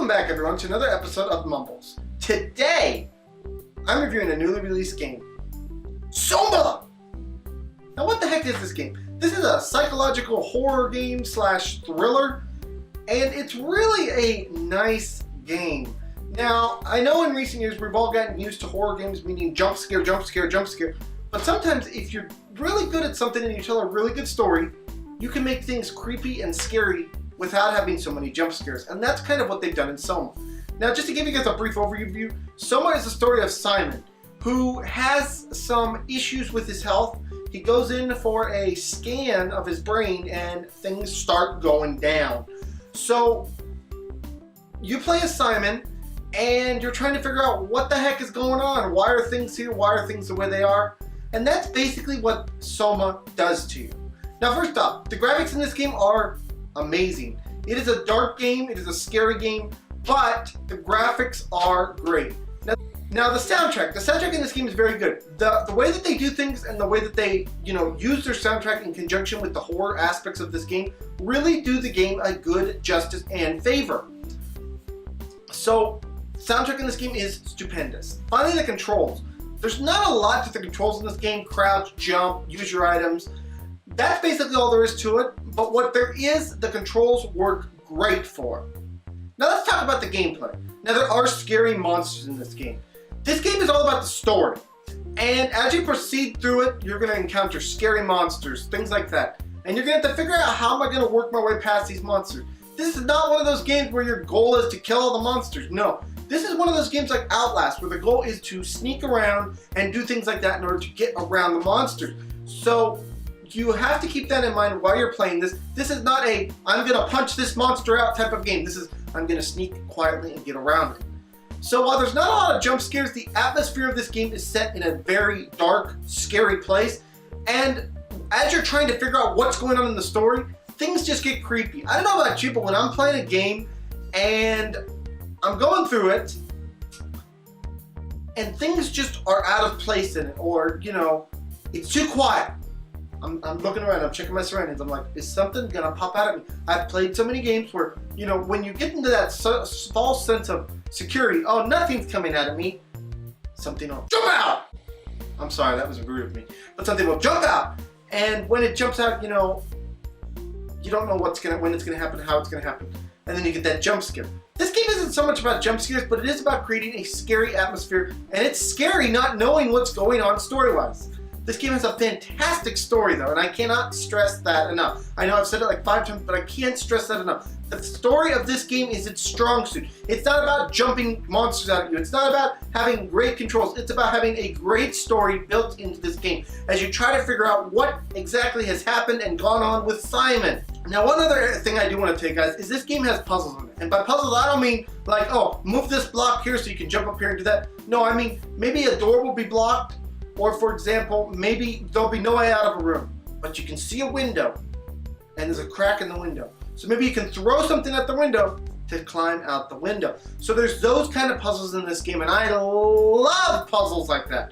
Welcome back everyone to another episode of Mumbles. Today, I'm reviewing a newly released game, SOMA! Now what the heck is this game? This is a psychological horror game slash thriller, and it's really a nice game. Now, I know in recent years we've all gotten used to horror games meaning jump scare, jump scare, jump scare, but sometimes if you're really good at something and you tell a really good story, you can make things creepy and scary without having so many jump scares, and that's kind of what they've done in SOMA. Now, just to give you guys a brief overview, SOMA is the story of Simon, who has some issues with his health. He goes in for a scan of his brain and things start going down. So, you play as Simon, and you're trying to figure out what the heck is going on. Why are things here? Why are things the way they are? And that's basically what SOMA does to you. Now, first off, the graphics in this game are amazing. It is a dark game, it is a scary game, but the graphics are great. Now the soundtrack in this game is very good. The way that they do things and the way that they, use their soundtrack in conjunction with the horror aspects of this game really do the game a good justice and favor. So, soundtrack in this game is stupendous. Finally, the controls. There's not a lot to the controls in this game. Crouch, jump, use your items. That's basically all there is to it, but what there is, the controls work great for. Now let's talk about the gameplay. Now there are scary monsters in this game. This game is all about the story, and as you proceed through it, you're going to encounter scary monsters, things like that. And you're going to have to figure out how am I going to work my way past these monsters. This is not one of those games where your goal is to kill all the monsters, no. This is one of those games like Outlast, where the goal is to sneak around and do things like that in order to get around the monsters. So, you have to keep that in mind while you're playing this. This is not a, I'm gonna punch this monster out type of game. This is, I'm gonna sneak quietly and get around it. So while there's not a lot of jump scares, the atmosphere of this game is set in a very dark, scary place. And as you're trying to figure out what's going on in the story, things just get creepy. I don't know about you, but when I'm playing a game and I'm going through it, and things just are out of place in it, or, it's too quiet. I'm looking around, I'm checking my surroundings, I'm like, is something gonna pop out at me? I've played so many games where, when you get into that false sense of security, oh, nothing's coming out at me, something will jump out! I'm sorry, that was rude of me. But something will jump out, and when it jumps out, you don't know when it's gonna happen, how it's gonna happen, and then you get that jump scare. This game isn't so much about jump scares, but it is about creating a scary atmosphere, and it's scary not knowing what's going on story-wise. This game has a fantastic story though, and I cannot stress that enough. I know I've said it like 5 times, but I can't stress that enough. The story of this game is its strong suit. It's not about jumping monsters out at you. It's not about having great controls. It's about having a great story built into this game as you try to figure out what exactly has happened and gone on with Simon. Now, one other thing I do want to take, guys, is this game has puzzles in it. And by puzzles, I don't mean like, oh, move this block here so you can jump up here and do that. No, I mean, maybe a door will be blocked. Or for example, maybe there'll be no way out of a room, but you can see a window and there's a crack in the window. So maybe you can throw something at the window to climb out the window. So there's those kind of puzzles in this game, and I love puzzles like that.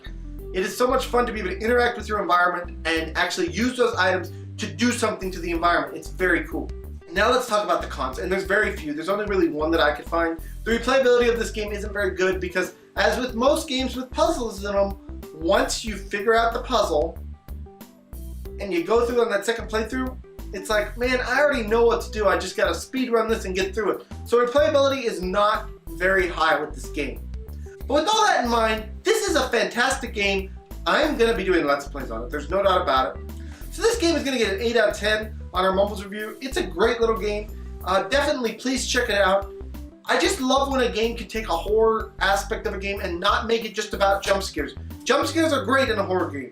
It is so much fun to be able to interact with your environment and actually use those items to do something to the environment. It's very cool. Now let's talk about the cons, and there's very few. There's only really one that I could find. The replayability of this game isn't very good because, as with most games with puzzles in them, once you figure out the puzzle and you go through on that second playthrough, it's like, man, I already know what to do. I just gotta speed run this and get through it. So replayability is not very high with this game. But with all that in mind, this is a fantastic game. I'm gonna be doing Let's Plays on it. There's no doubt about it. So this game is gonna get an 8 out of 10 on our Mumbles review. It's a great little game. Definitely please check it out. I just love when a game can take a horror aspect of a game and not make it just about jump scares. Jump scares are great in a horror game,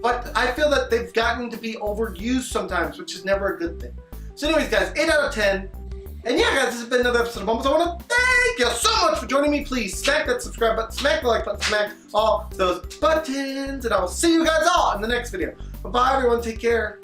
but I feel that they've gotten to be overused sometimes, which is never a good thing. So anyways, guys, 8 out of 10. And yeah, guys, this has been another episode of Mumbles. I want to thank you so much for joining me. Please smack that subscribe button, smack the like button, smack all those buttons, and I will see you guys all in the next video. Bye-bye, everyone. Take care.